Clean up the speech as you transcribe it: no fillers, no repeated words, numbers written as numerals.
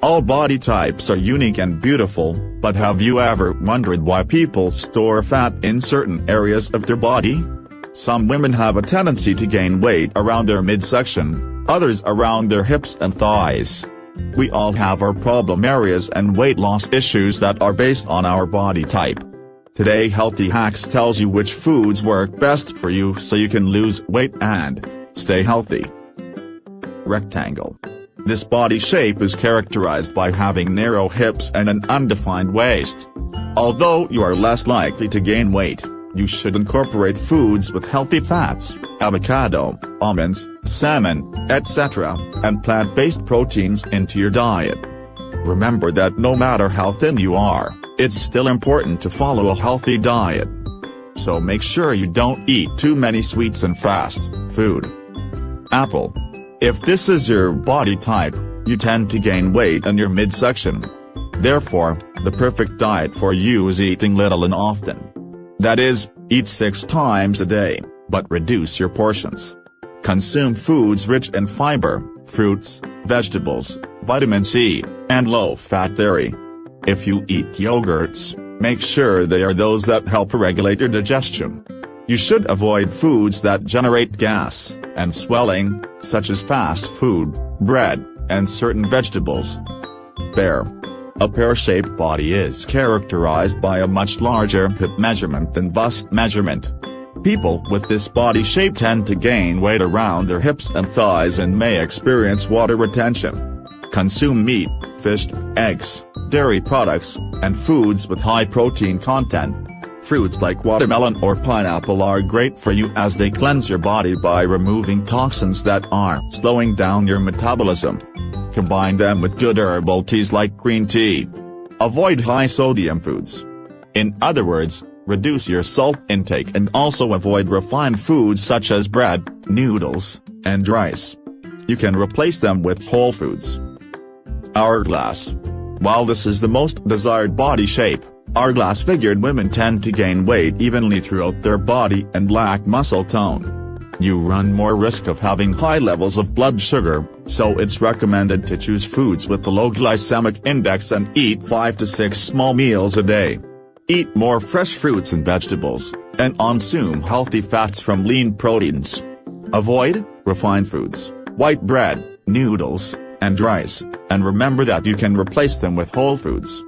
All body types are unique and beautiful, but have you ever wondered why people store fat in certain areas of their body? Some women have a tendency to gain weight around their midsection, others around their hips and thighs. We all have our problem areas and weight loss issues that are based on our body type. Today Healthy Hacks tells you which foods work best for you so you can lose weight and stay healthy. Rectangle. This body shape is characterized by having narrow hips and an undefined waist. Although you are less likely to gain weight, you should incorporate foods with healthy fats, avocado, almonds, salmon, etc., and plant-based proteins into your diet. Remember that no matter how thin you are, it's still important to follow a healthy diet. So make sure you don't eat too many sweets and fast food. Apple. If this is your body type, you tend to gain weight in your midsection. Therefore, the perfect diet for you is eating little and often. That is, eat 6 times a day, but reduce your portions. Consume foods rich in fiber, fruits, vegetables, vitamin C, and low-fat dairy. If you eat yogurts, make sure they are those that help regulate your digestion. You should avoid foods that generate gas and swelling, such as fast food, bread, and certain vegetables. Pear. A pear-shaped body is characterized by a much larger hip measurement than bust measurement. People with this body shape tend to gain weight around their hips and thighs and may experience water retention. Consume meat, fish, eggs, dairy products, and foods with high protein content. Fruits like watermelon or pineapple are great for you as they cleanse your body by removing toxins that are slowing down your metabolism. Combine them with good herbal teas like green tea. Avoid high-sodium foods. In other words, reduce your salt intake and also avoid refined foods such as bread, noodles, and rice. You can replace them with whole foods. Hourglass. While this is the most desired body shape, hourglass-figured women tend to gain weight evenly throughout their body and lack muscle tone. You run more risk of having high levels of blood sugar, so it's recommended to choose foods with a low glycemic index and eat 5 to 6 small meals a day. Eat more fresh fruits and vegetables, and consume healthy fats from lean proteins. Avoid refined foods, white bread, noodles, and rice, and remember that you can replace them with whole foods.